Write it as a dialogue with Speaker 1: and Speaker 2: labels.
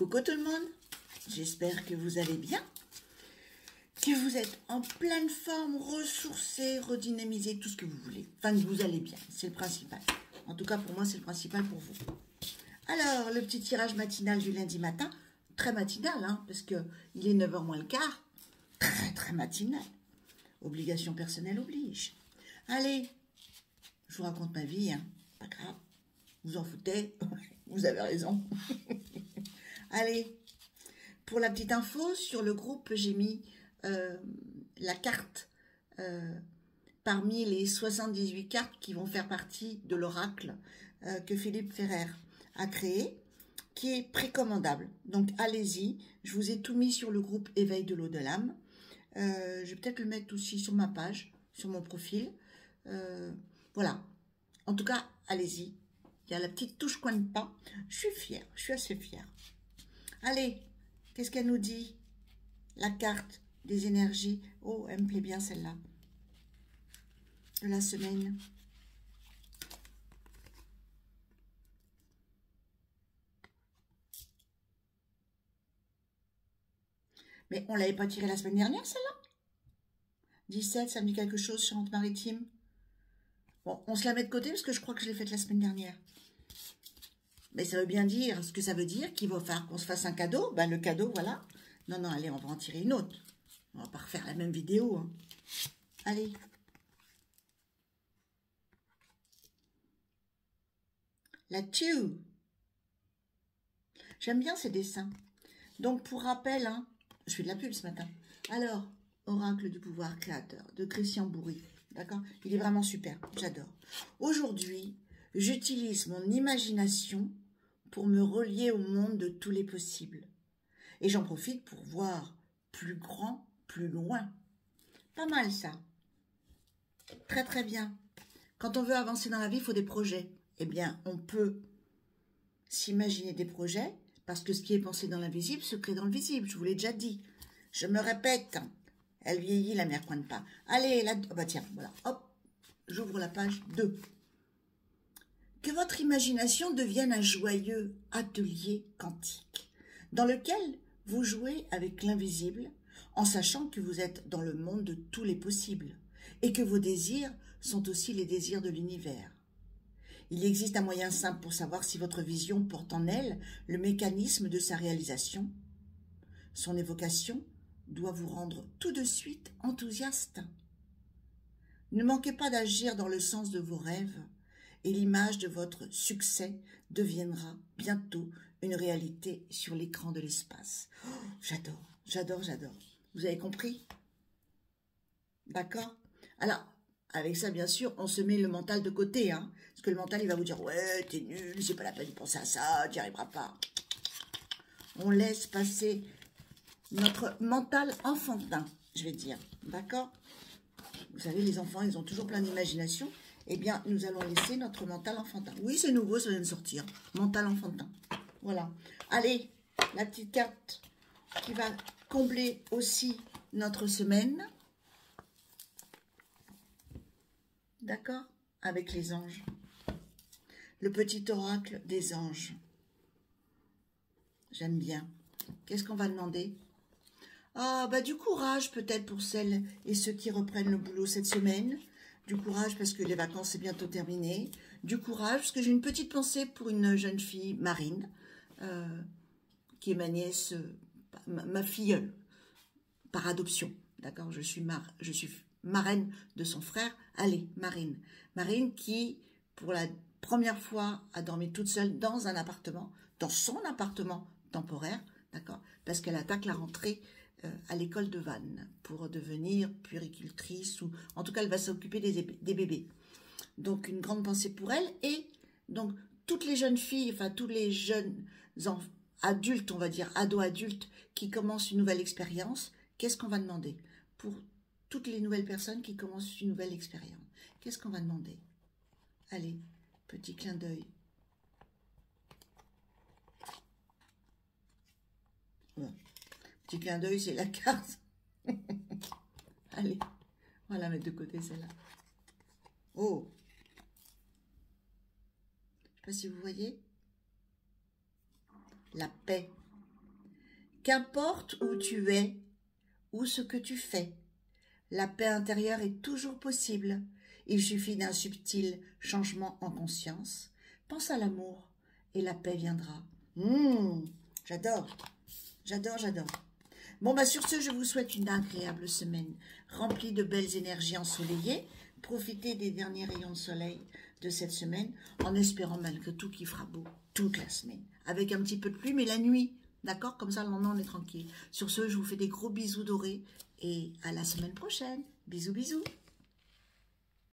Speaker 1: Coucou tout le monde, j'espère que vous allez bien, que vous êtes en pleine forme, ressourcé, redynamisé, tout ce que vous voulez. Enfin, que vous allez bien, c'est le principal. En tout cas, pour moi, c'est le principal pour vous. Alors, le petit tirage matinal du lundi matin, très matinal, hein, parce qu'il est 9h moins le quart, très matinal. Obligation personnelle oblige. Allez, je vous raconte ma vie, hein, pas grave. Vous en foutez, vous avez raison. Allez, pour la petite info, sur le groupe, j'ai mis la carte parmi les 78 cartes qui vont faire partie de l'oracle que Philippe Ferrer a créé, qui est précommandable. Donc allez-y, je vous ai tout mis sur le groupe Éveil de l'eau de l'âme. Je vais peut-être le mettre aussi sur ma page, sur mon profil. Voilà. En tout cas, allez-y. Il y a la petite touche coin de pas. Je suis fière, je suis assez fière. Allez, qu'est-ce qu'elle nous dit? La carte des énergies. Oh, elle me plaît bien celle-là. De la semaine. Mais on ne l'avait pas tirée la semaine dernière, celle-là? 17, ça me dit quelque chose, Charente-Maritime. Bon, on se la met de côté parce que je crois que je l'ai faite la semaine dernière. Mais ça veut bien dire, ce que ça veut dire, qu'il va falloir qu'on se fasse un cadeau. Ben, le cadeau, voilà. Non, non, allez, on va en tirer une autre. On va pas refaire la même vidéo. Hein. Allez. La two. J'aime bien ces dessins. Donc, pour rappel, hein, je fais de la pub ce matin. Alors, Oracle du pouvoir créateur de Christian Bourri. D'accord? Il est vraiment super. J'adore. Aujourd'hui, j'utilise mon imagination pour me relier au monde de tous les possibles. Et j'en profite pour voir plus grand, plus loin. Pas mal ça. Très très bien. Quand on veut avancer dans la vie, il faut des projets. Eh bien, on peut s'imaginer des projets, parce que ce qui est pensé dans l'invisible se crée dans le visible. Je vous l'ai déjà dit. Je me répète. Elle vieillit, la mère cointe pas. Allez, là, oh bah tiens, voilà, hop, j'ouvre la page 2. Que votre imagination devienne un joyeux atelier quantique, dans lequel vous jouez avec l'invisible, en sachant que vous êtes dans le monde de tous les possibles, et que vos désirs sont aussi les désirs de l'univers. Il existe un moyen simple pour savoir si votre vision porte en elle le mécanisme de sa réalisation. Son évocation doit vous rendre tout de suite enthousiaste. Ne manquez pas d'agir dans le sens de vos rêves, et l'image de votre succès deviendra bientôt une réalité sur l'écran de l'espace. Oh, j'adore, j'adore, j'adore. Vous avez compris? D'accord? Alors, avec ça, bien sûr, on se met le mental de côté, hein, parce que le mental, il va vous dire « Ouais, t'es nul, c'est pas la peine de penser à ça, t'y arriveras pas. » On laisse passer notre mental enfantin, je vais dire. D'accord? Vous savez, les enfants, ils ont toujours plein d'imagination. Eh bien, nous allons laisser notre mental enfantin. Oui, c'est nouveau, ça vient de sortir. Mental enfantin. Voilà. Allez, la petite carte qui va combler aussi notre semaine. D'accord? Avec les anges. Le petit oracle des anges. J'aime bien. Qu'est-ce qu'on va demander? Ah, bah du courage peut-être pour celles et ceux qui reprennent le boulot cette semaine. Du courage parce que les vacances c'est bientôt terminé. Du courage parce que j'ai une petite pensée pour une jeune fille, Marine, qui est ma nièce, ma filleule, par adoption. D'accord, je suis marraine de son frère. Allez, Marine. Marine qui, pour la première fois, a dormi toute seule dans un appartement, dans son appartement temporaire, d'accord, parce qu'elle attaque la rentrée à l'école de Vannes pour devenir puéricultrice, ou en tout cas elle va s'occuper des bébés. Donc une grande pensée pour elle, et donc toutes les jeunes filles, enfin tous les jeunes adultes, on va dire ados-adultes, qui commencent une nouvelle expérience, qu'est-ce qu'on va demander? Pour toutes les nouvelles personnes qui commencent une nouvelle expérience, qu'est-ce qu'on va demander? Allez, petit clin d'œil. Bon. Petit clin d'œil, c'est la carte. Allez, on va la mettre de côté, celle-là. Oh! Je ne sais pas si vous voyez. La paix. Qu'importe où tu es ou ce que tu fais, la paix intérieure est toujours possible. Il suffit d'un subtil changement en conscience. Pense à l'amour et la paix viendra. J'adore, j'adore, j'adore. Bon, bah sur ce, je vous souhaite une agréable semaine remplie de belles énergies ensoleillées. Profitez des derniers rayons de soleil de cette semaine, en espérant malgré tout qu'il fera beau toute la semaine, avec un petit peu de pluie, mais la nuit, d'accord? Comme ça, le lendemain, on est tranquille. Sur ce, je vous fais des gros bisous dorés et à la semaine prochaine. Bisous, bisous.